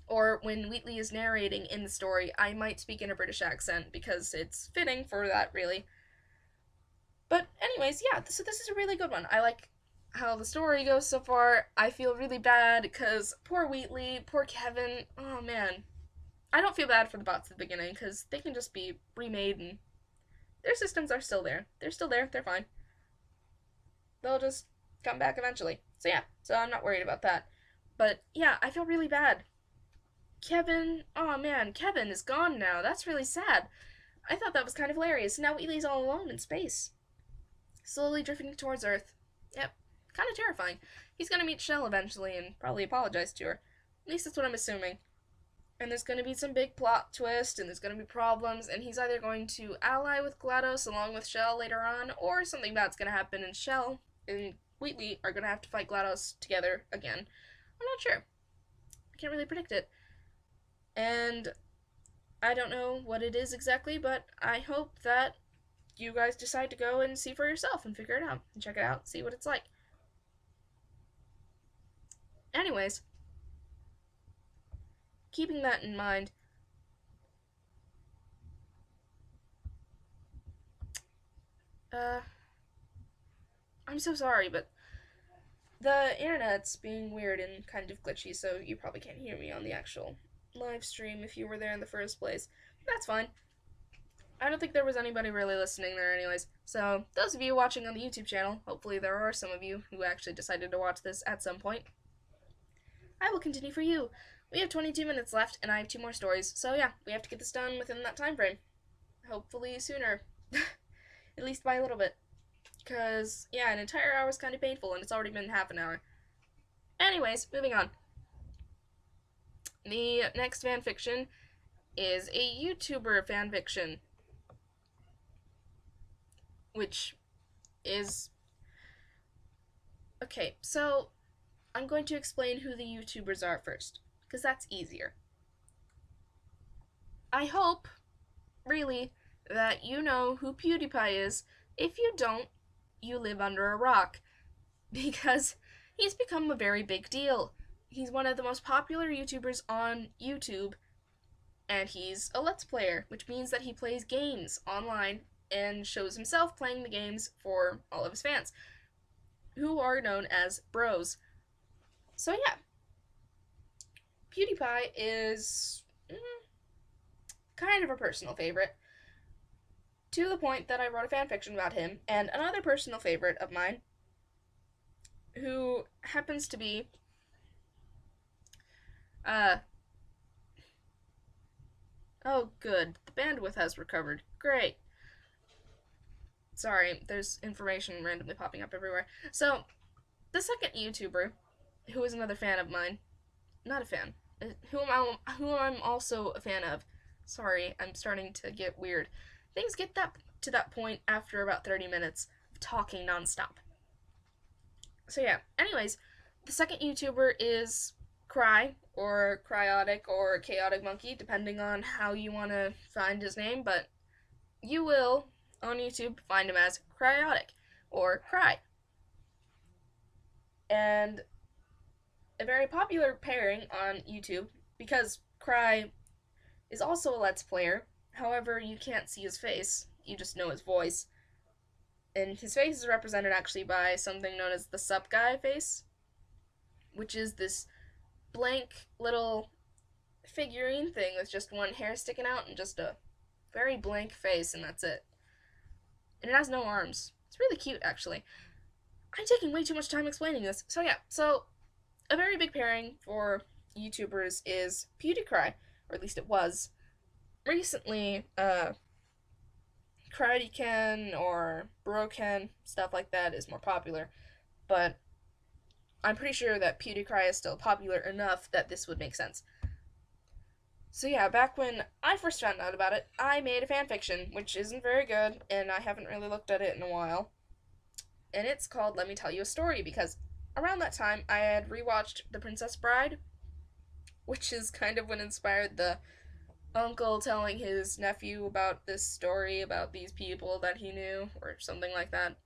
or when Wheatley is narrating in the story, I might speak in a British accent because it's fitting for that, really. But, anyways, yeah, so this is a really good one. I like how the story goes so far. I feel really bad because poor Wheatley, poor Kevin. Oh man, I don't feel bad for the bots at the beginning because they can just be remade and their systems are still there. They're still there. They're fine. They'll just come back eventually. So yeah, so I'm not worried about that. But yeah, I feel really bad. Kevin, oh man, Kevin is gone now. That's really sad. I thought that was kind of hilarious. Now Wheatley's all alone in space, slowly drifting towards Earth. Yep, kind of terrifying. He's gonna meet Shell eventually and probably apologize to her. At least that's what I'm assuming. And there's gonna be some big plot twist, and there's gonna be problems, and he's either going to ally with GLaDOS along with Shell later on, or something bad's gonna happen, and Shell and Wheatley are gonna have to fight GLaDOS together again. I'm not sure. I can't really predict it. And I don't know what it is exactly, but I hope that you guys decide to go and see for yourself and figure it out and check it out, see what it's like. Anyways, keeping that in mind, I'm so sorry, but the internet's being weird and kind of glitchy, so you probably can't hear me on the actual live stream if you were there in the first place. That's fine. I don't think there was anybody really listening there anyways. So, those of you watching on the YouTube channel, hopefully there are some of you who actually decided to watch this at some point. I will continue for you. We have 22 minutes left, and I have 2 more stories. So yeah, we have to get this done within that time frame. Hopefully sooner. At least by a little bit. Because, yeah, an entire hour is kind of painful, and it's already been half an hour. Anyways, moving on. The next fanfiction is a YouTuber fanfiction. Which is... Okay, so I'm going to explain who the YouTubers are first, because that's easier. I hope, really, that you know who Pewdiepie is. If you don't, you live under a rock, because he's become a very big deal. He's one of the most popular YouTubers on YouTube, and he's a Let's Player, which means that he plays games online and shows himself playing the games for all of his fans, who are known as bros. So yeah, Pewdiepie is kind of a personal favorite, to the point that I wrote a fanfiction about him, and another personal favorite of mine, who happens to be, oh good, the bandwidth has recovered, great. Sorry, there's information randomly popping up everywhere. So, the second YouTuber, who is another fan of mine, not a fan, who I'm also a fan of, sorry, I'm starting to get weird. Things get to that point after about 30 minutes of talking nonstop. So yeah, anyways, the second YouTuber is Cry, or Cryaotic, or Chaotic Monkey, depending on how you want to find his name, but you will, on YouTube, find him as Cryaotic, or Cry. And a very popular pairing on YouTube, because Cry is also a Let's Player. However, you can't see his face, you just know his voice. And his face is represented actually by something known as the Sup Guy face, which is this blank little figurine thing with just one hair sticking out and just a very blank face, and that's it. And it has no arms. It's really cute, actually. I'm taking way too much time explaining this. So yeah, a very big pairing for YouTubers is Pewdiepie, or at least it was. Recently, Cryaotic or Broken, stuff like that is more popular, but I'm pretty sure that Pewdiepie is still popular enough that this would make sense. So yeah, back when I first found out about it, I made a fanfiction, which isn't very good, and I haven't really looked at it in a while. And it's called Let Me Tell You a Story, because around that time I had rewatched The Princess Bride, which is kind of what inspired the uncle telling his nephew about this story about these people that he knew, or something like that.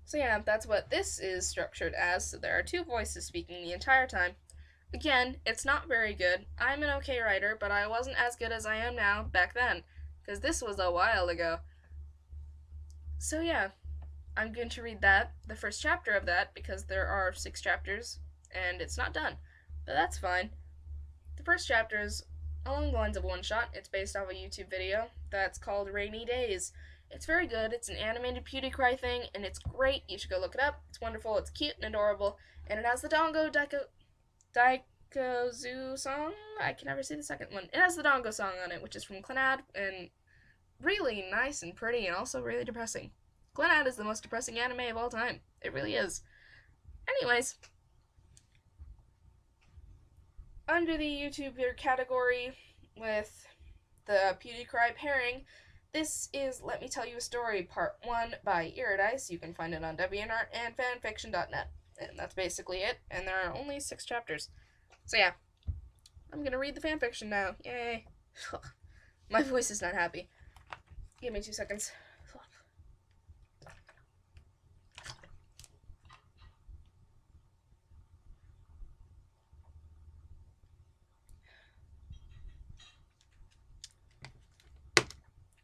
So yeah, that's what this is structured as, so there are two voices speaking the entire time. Again, it's not very good. I'm an okay writer, but I wasn't as good as I am now back then, because this was a while ago. So yeah, I'm going to read the first chapter of that, because there are 6 chapters, and it's not done. But that's fine. The first chapter is along the lines of one shot. It's based off a YouTube video that's called Rainy Days. It's very good. It's an animated Pewdiepie thing, and it's great. You should go look it up. It's wonderful. It's cute and adorable, and it has the Daikozu song? I can never see the second one. It has the Dongo song on it, which is from Clannad, and really nice and pretty, and also really depressing. Clannad is the most depressing anime of all time. It really is. Anyways, under the YouTuber category with the Pewdiepie pairing, this is Let Me Tell You a Story, Part 1 by Iridice. You can find it on DeviantArt and fanfiction.net. And that's basically it, and there are only 6 chapters. So yeah, I'm gonna read the fanfiction now. Yay. My voice is not happy. Give me 2 seconds.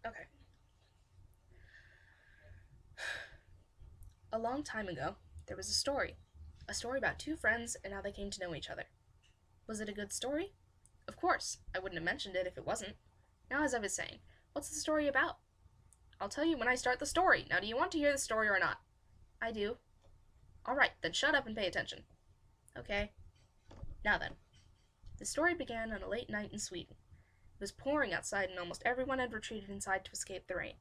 Okay. A long time ago, there was a story about 2 friends and how they came to know each other. Was it a good story? Of course, I wouldn't have mentioned it if it wasn't. Now, as I was saying, what's the story about? I'll tell you when I start the story. Now, do you want to hear the story or not? I do. Alright, then shut up and pay attention. Okay. Now then. The story began on a late night in Sweden. It was pouring outside and almost everyone had retreated inside to escape the rain.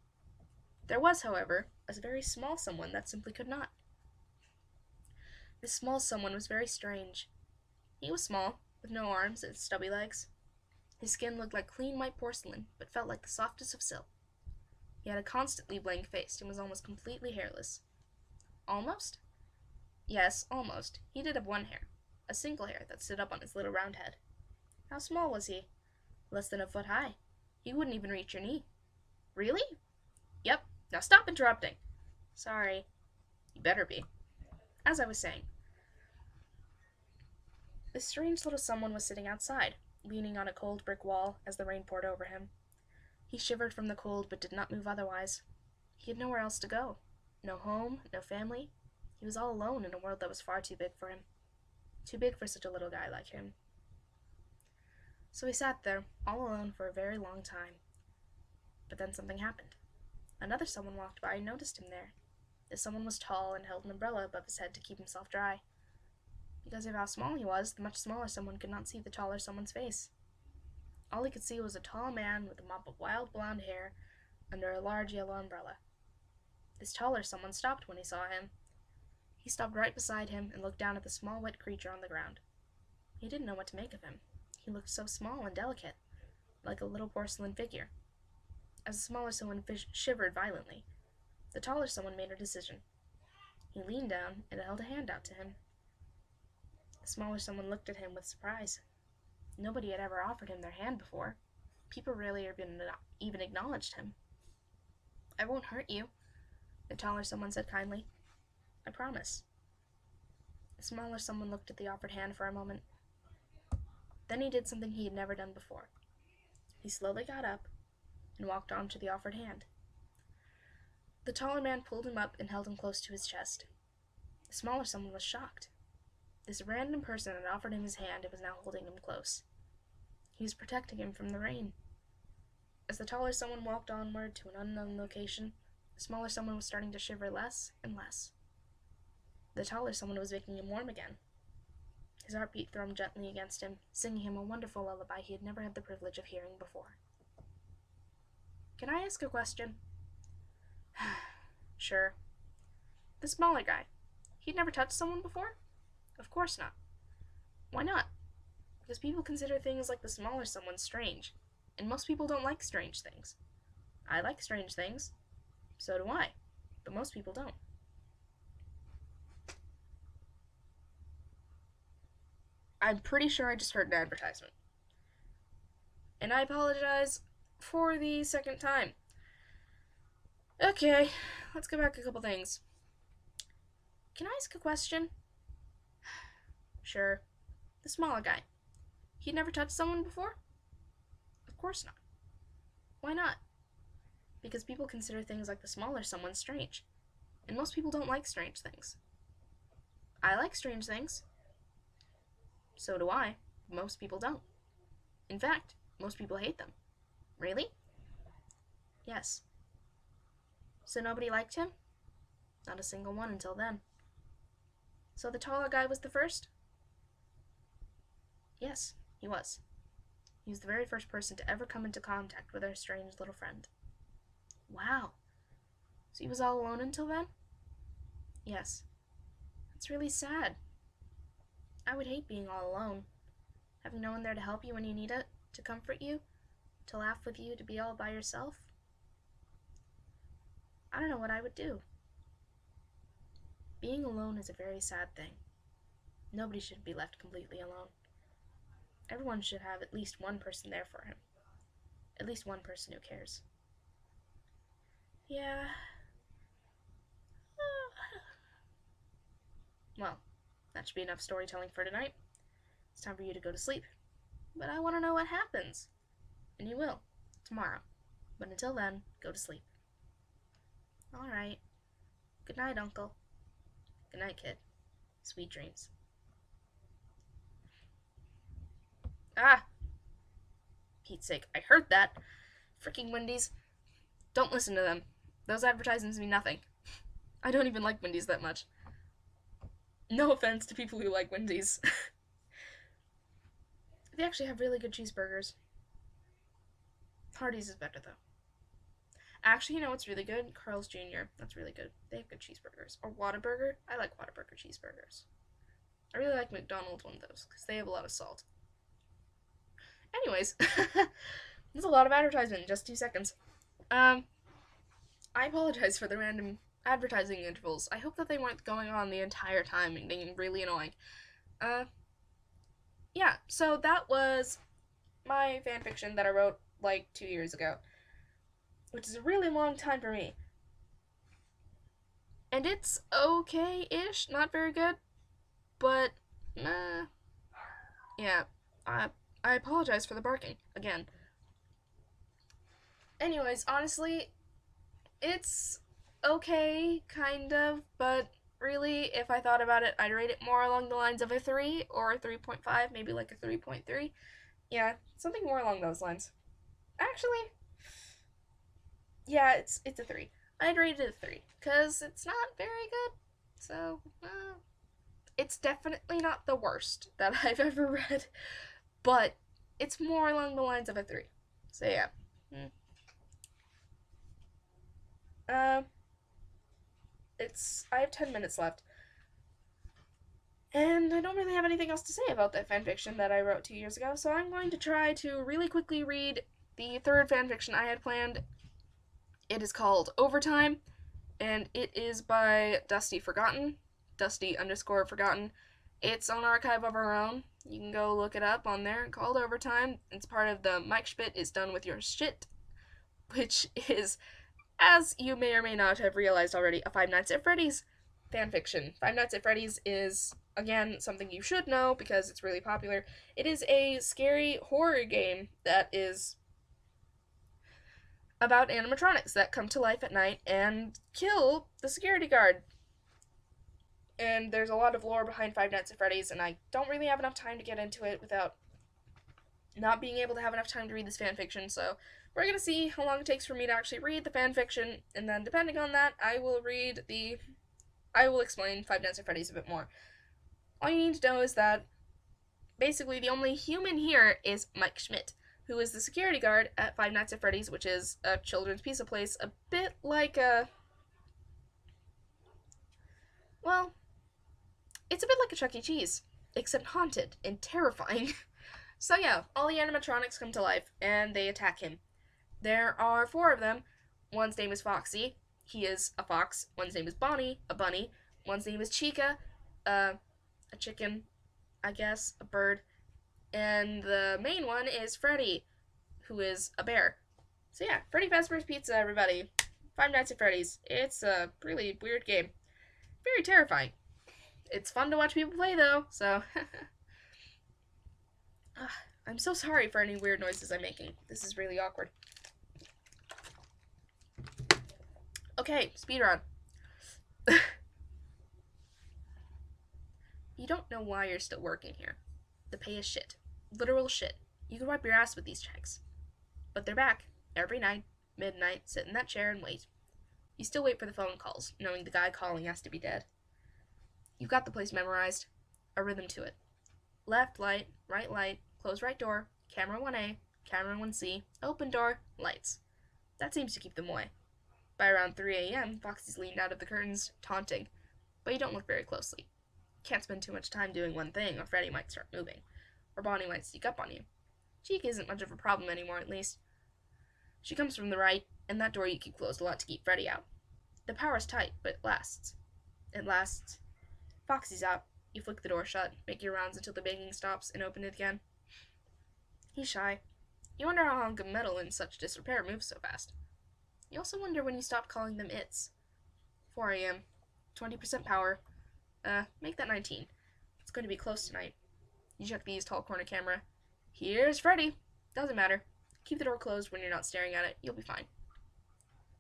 There was, however, a very small someone that simply could not. This small someone was very strange. He was small, with no arms and stubby legs. His skin looked like clean white porcelain, but felt like the softest of silk. He had a constantly blank face and was almost completely hairless. Almost? Yes, almost. He did have one hair, a single hair that stood up on his little round head. How small was he? Less than a foot high. He wouldn't even reach your knee. Really? Yep. Now stop interrupting. Sorry. You better be. As I was saying, this strange little someone was sitting outside, leaning on a cold brick wall as the rain poured over him. He shivered from the cold but did not move otherwise. He had nowhere else to go. No home, no family. He was all alone in a world that was far too big for him. Too big for such a little guy like him. So he sat there, all alone for a very long time. But then something happened. Another someone walked by and noticed him there. This someone was tall and held an umbrella above his head to keep himself dry. Because of how small he was, the much smaller someone could not see the taller someone's face. All he could see was a tall man with a mop of wild blonde hair under a large yellow umbrella. This taller someone stopped when he saw him. He stopped right beside him and looked down at the small wet creature on the ground. He didn't know what to make of him. He looked so small and delicate, like a little porcelain figure. As the smaller someone shivered violently, the taller someone made a decision. He leaned down and held a hand out to him. The smaller someone looked at him with surprise. Nobody had ever offered him their hand before. People rarely even acknowledged him. I won't hurt you, the taller someone said kindly. I promise. The smaller someone looked at the offered hand for a moment. Then he did something he had never done before. He slowly got up and walked on to the offered hand. The taller man pulled him up and held him close to his chest. The smaller someone was shocked. This random person had offered him his hand and was now holding him close. He was protecting him from the rain. As the taller someone walked onward to an unknown location, the smaller someone was starting to shiver less and less. The taller someone was making him warm again. His heartbeat thrummed gently against him, singing him a wonderful lullaby he had never had the privilege of hearing before. Can I ask a question? Sure. The smaller guy. He'd never touched someone before? Of course not. Why not? Because people consider things like the smaller someone strange, and most people don't like strange things. I like strange things. So do I. But most people don't. I'm pretty sure I just heard an advertisement. And I apologize for the second time. Okay, let's go back a couple things. Can I ask a question? Sure. The smaller guy. He'd never touched someone before? Of course not. Why not? Because people consider things like the smaller someone strange. And most people don't like strange things. I like strange things. So do I. Most people don't. In fact, most people hate them. Really? Yes. So nobody liked him? Not a single one until then. So the taller guy was the first? Yes, he was. He was the very first person to ever come into contact with our strange little friend. Wow. So he was all alone until then? Yes. That's really sad. I would hate being all alone. Having no one there to help you when you need it, to comfort you, to laugh with you, to be all by yourself. I don't know what I would do. Being alone is a very sad thing. Nobody should be left completely alone. Everyone should have at least one person there for him. At least one person who cares. Yeah. Well, that should be enough storytelling for tonight. It's time for you to go to sleep. But I want to know what happens. And you will, tomorrow. But until then, go to sleep. Alright. Good night, Uncle. Good night, kid. Sweet dreams. Ah! Pete's sake, I heard that. Freaking Wendy's. Don't listen to them. Those advertisements mean nothing. I don't even like Wendy's that much. No offense to people who like Wendy's. They actually have really good cheeseburgers. Hardee's is better, though. Actually, you know what's really good? Carl's Jr. That's really good. They have good cheeseburgers. Or Whataburger. I like Whataburger cheeseburgers. I really like McDonald's one of those, because they have a lot of salt. Anyways, there's a lot of advertisement in just 2 seconds. I apologize for the random advertising intervals. I hope that they weren't going on the entire time and being really annoying. Yeah, so that was my fanfiction that I wrote, like, 2 years ago. Which is a really long time for me. And it's okay-ish, not very good, but, yeah, I apologize for the barking, again. Anyways, honestly, it's okay, kind of, but really, if I thought about it, I'd rate it more along the lines of a 3 or a 3.5, maybe like a 3.3. Yeah, something more along those lines. Actually, yeah, it's a 3. I'd rate it a 3, because it's not very good, so, it's definitely not the worst that I've ever read, but it's more along the lines of a 3. So, yeah. I have 10 minutes left. And I don't really have anything else to say about that fanfiction that I wrote 2 years ago, so I'm going to try to really quickly read the third fanfiction I had planned. It is called Overtime, and it is by Dusty Forgotten, Dusty_Forgotten. It's on Archive of Our Own. You can go look it up on there, called Overtime. It's part of the Mike Schmidt is Done With Your Shit, which is, as you may or may not have realized already, a Five Nights at Freddy's fanfiction. Five Nights at Freddy's is, again, something you should know because it's really popular. It is a scary horror game that is about animatronics that come to life at night and kill the security guard. And there's a lot of lore behind Five Nights at Freddy's, and I don't really have enough time to get into it without not being able to have enough time to read this fanfiction, so we're gonna see how long it takes for me to actually read the fanfiction, and then depending on that, I will explain Five Nights at Freddy's a bit more. All you need to know is that basically the only human here is Mike Schmidt, who is the security guard at Five Nights at Freddy's, which is a children's pizza place, a bit like a... well, it's a bit like a Chuck E. Cheese, except haunted and terrifying. So yeah, all the animatronics come to life, and they attack him. There are 4 of them. One's name is Foxy. He is a fox. One's name is Bonnie, a bunny. One's name is Chica, a chicken, I guess, a bird. And the main one is Freddy, who is a bear. So yeah, Freddy Fazbear's Pizza, everybody. Five Nights at Freddy's. It's a really weird game. Very terrifying. It's fun to watch people play, though, so... I'm so sorry for any weird noises I'm making. This is really awkward. Okay, speedrun. You don't know why you're still working here. The pay is shit. Literal shit. You could wipe your ass with these checks. But they're back. Every night, midnight, sit in that chair and wait. You still wait for the phone calls, knowing the guy calling has to be dead. You've got the place memorized. A rhythm to it. Left light, close right door, camera 1A, camera 1C, open door, lights. That seems to keep them away. By around 3 a.m., Foxy's leaned out of the curtains, taunting. But you don't look very closely. Can't spend too much time doing one thing, or Freddy might start moving. Or Bonnie might sneak up on you. Cheek isn't much of a problem anymore, at least. She comes from the right, and that door you keep closed a lot to keep Freddy out. The power's tight, but it lasts. It lasts. Foxy's out. You flick the door shut, make your rounds until the banging stops, and open it again. He's shy. You wonder how hunk of metal in such disrepair moves so fast. You also wonder when you stop calling them its. 4 a.m. 20% power. Make that 19. It's going to be close tonight. You check the east hall corner camera. Here's Freddy. Doesn't matter. Keep the door closed when you're not staring at it. You'll be fine.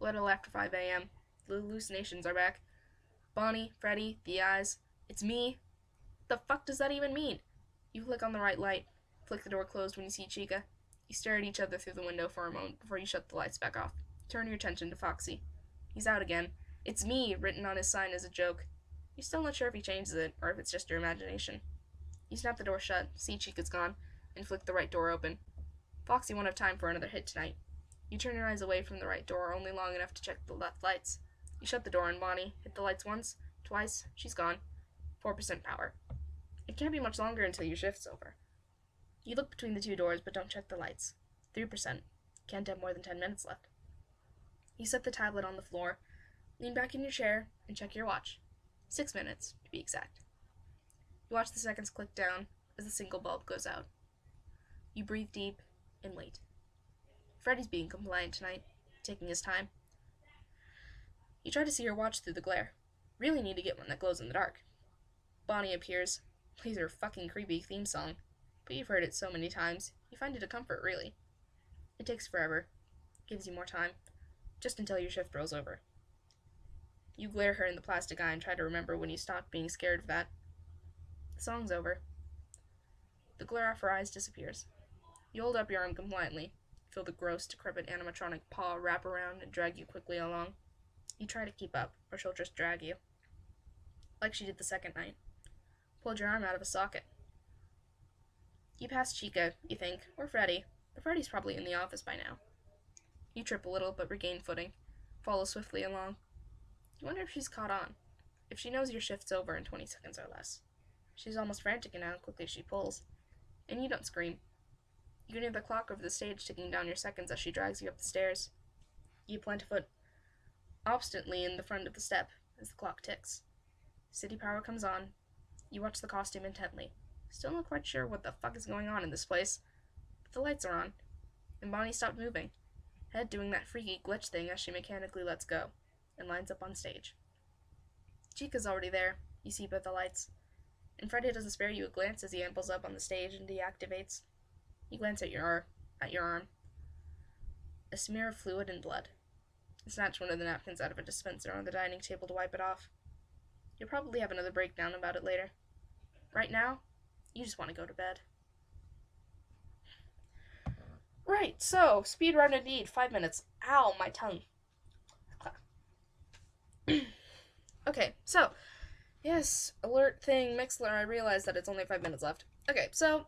A little after 5 a.m. The hallucinations are back. Bonnie, Freddy, the eyes. It's me. What the fuck does that even mean? You click on the right light. Flick the door closed when you see Chica. You stare at each other through the window for a moment before you shut the lights back off. Turn your attention to Foxy. He's out again. It's me, written on his sign as a joke. You're still not sure if he changes it, or if it's just your imagination. You snap the door shut, see Chica's gone, and flick the right door open. Foxy won't have time for another hit tonight. You turn your eyes away from the right door only long enough to check the left lights. You shut the door on Bonnie, hit the lights once, twice, she's gone. 4% power. It can't be much longer until your shift's over. You look between the 2 doors, but don't check the lights. 3%. Can't have more than 10 minutes left. You set the tablet on the floor, lean back in your chair, and check your watch. 6 minutes, to be exact. You watch the seconds click down as the single bulb goes out. You breathe deep and wait. Freddy's being compliant tonight, taking his time. You try to see your watch through the glare. Really need to get one that glows in the dark. Bonnie appears, plays her fucking creepy theme song, but you've heard it so many times, you find it a comfort, really. It takes forever, gives you more time, just until your shift rolls over. You glare her in the plastic eye and try to remember when you stopped being scared of that. The song's over. The glare off her eyes disappears. You hold up your arm compliantly, feel the gross, decrepit animatronic paw wrap around and drag you quickly along. You try to keep up, or she'll just drag you. Like she did the second night. Pulled your arm out of a socket. You pass Chica, you think, or Freddy, but Freddy's probably in the office by now. You trip a little, but regain footing. Follow swiftly along. You wonder if she's caught on. If she knows your shift's over in 20 seconds or less. She's almost frantic in how quickly she pulls. And you don't scream. You can hear the clock over the stage ticking down your seconds as she drags you up the stairs. You plant a foot obstinately in the front of the step as the clock ticks. City power comes on. You watch the costume intently. Still not quite sure what the fuck is going on in this place. But the lights are on. And Bonnie stopped moving. Head doing that freaky glitch thing as she mechanically lets go. And lines up on stage. Chica's already there. You see by the lights. And Freddy doesn't spare you a glance as he ambles up on the stage and deactivates. You glance at your arm. A smear of fluid and blood. You snatch one of the napkins out of a dispenser on the dining table to wipe it off. You'll probably have another breakdown about it later. Right now, you just want to go to bed. Right, so, speedrun indeed, 5 minutes. Ow, my tongue. Okay, so, yes, alert thing, Mixler, I realized that it's only 5 minutes left. Okay, so,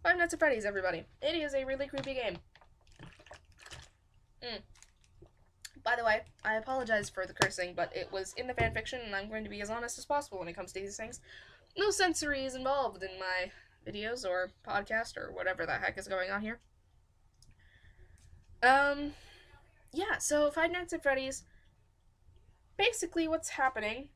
Five Nights at Freddy's, everybody. It is a really creepy game. By the way, I apologize for the cursing, but it was in the fanfiction, and I'm going to be as honest as possible when it comes to these things. No sensory is involved in my videos or podcast or whatever the heck is going on here. Yeah, so Five Nights at Freddy's, basically what's happening,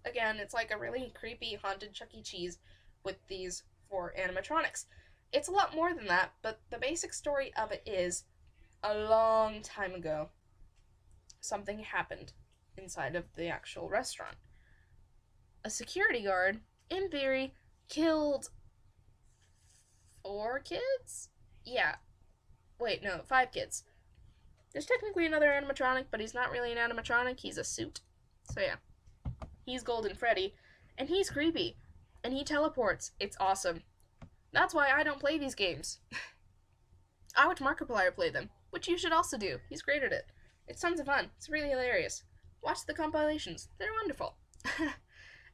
again, it's like a really creepy haunted Chuck E. Cheese with these 4 animatronics. It's a lot more than that, but the basic story of it is, a long time ago, something happened inside of the actual restaurant. A security guard, in theory, killed 4 kids? Yeah. Wait, no, 5 kids. There's technically another animatronic, but he's not really an animatronic, he's a suit. So yeah. He's Golden Freddy, and he's creepy. And he teleports. It's awesome. That's why I don't play these games. I watch Markiplier play them, which you should also do. He's great at it. It's tons of fun. It's really hilarious. Watch the compilations. They're wonderful.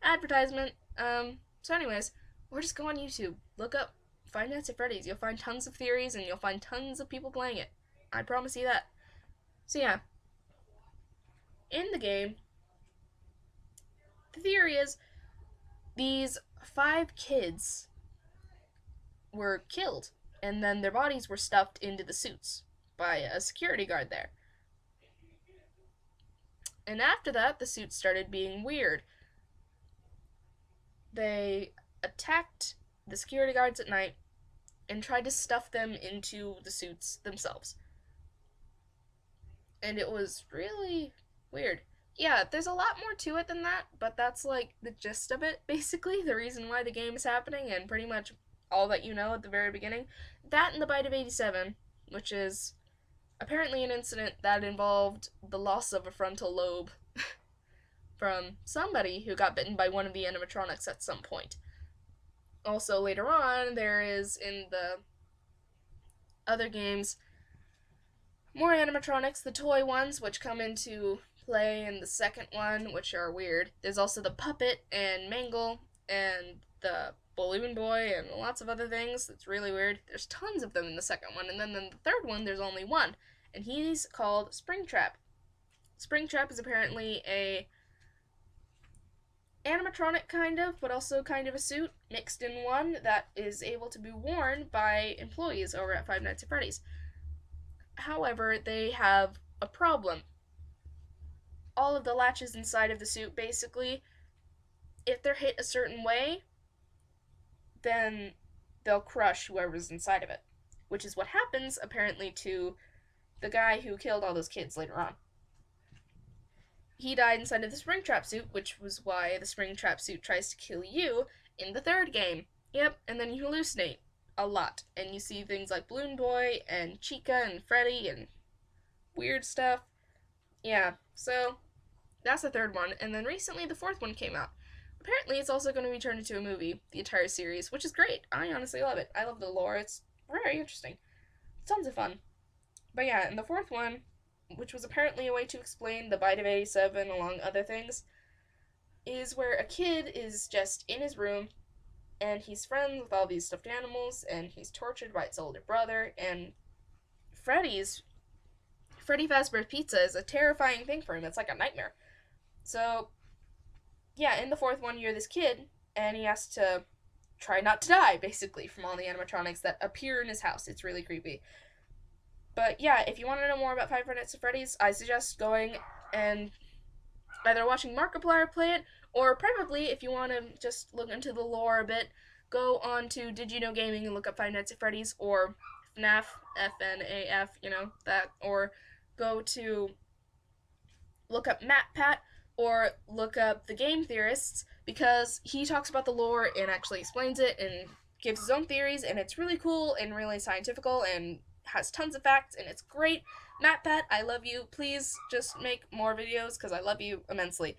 Advertisement. So anyways, or just go on YouTube. Look up Five Nights at Freddy's. You'll find tons of theories, and you'll find tons of people playing it. I promise you that. So yeah. In the game, the theory is these 5 kids were killed, and then their bodies were stuffed into the suits by a security guard there. And after that, the suits started being weird. They attacked the security guards at night and tried to stuff them into the suits themselves. And it was really weird. Yeah, there's a lot more to it than that, but that's like the gist of it, basically, the reason why the game is happening, and pretty much all that you know at the very beginning. That and the Bite of 87, which is apparently an incident that involved the loss of a frontal lobe from somebody who got bitten by one of the animatronics at some point. Also, later on, there is, in the other games, more animatronics, the toy ones, which come into play in the second one, which are weird. There's also the puppet and Mangle and the balloon boy and lots of other things. It's really weird. There's tons of them in the second one, and then in the third one, there's only one, and he's called Springtrap. Springtrap is apparently a animatronic, kind of, but also kind of a suit, mixed in one that is able to be worn by employees over at Five Nights at Freddy's. However, they have a problem. All of the latches inside of the suit, basically, if they're hit a certain way, then they'll crush whoever's inside of it. Which is what happens, apparently, to the guy who killed all those kids later on. He died inside of the Springtrap suit, which was why the Springtrap suit tries to kill you in the third game. Yep, and then you hallucinate a lot, and you see things like Balloon Boy and Chica and Freddy and weird stuff. Yeah, so that's the third one, and then recently the fourth one came out. Apparently it's also going to be turned into a movie, the entire series, which is great. I honestly love it. I love the lore. It's very interesting. Tons of fun. But yeah, in the fourth one, which was apparently a way to explain the Bite of 87 along other things, is where a kid is just in his room, and he's friends with all these stuffed animals, and he's tortured by its older brother, and Freddy Fazbear's Pizza is a terrifying thing for him. It's like a nightmare. So, yeah, in the fourth one, you're this kid, and he has to try not to die, basically, from all the animatronics that appear in his house. It's really creepy. But yeah, if you want to know more about Five Nights at Freddy's, I suggest going and either watching Markiplier play it, or preferably, if you want to just look into the lore a bit, go on to Did You Know Gaming and look up Five Nights at Freddy's, or FNAF, FNAF, you know, that, or go to look up MatPat, or look up The Game Theorists, because he talks about the lore and actually explains it and gives his own theories, and it's really cool and really scientifical and has tons of facts, and it's great. MatPat, I love you. Please just make more videos, because I love you immensely.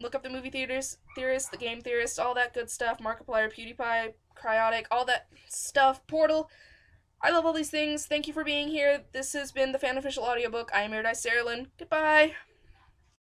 Look up the movie theorists, the game theorists, all that good stuff. Markiplier, Pewdiepie, Cryaotic, all that stuff. Portal. I love all these things. Thank you for being here. This has been the Fan Official Audiobook. I am Iridice Saralyn. Goodbye.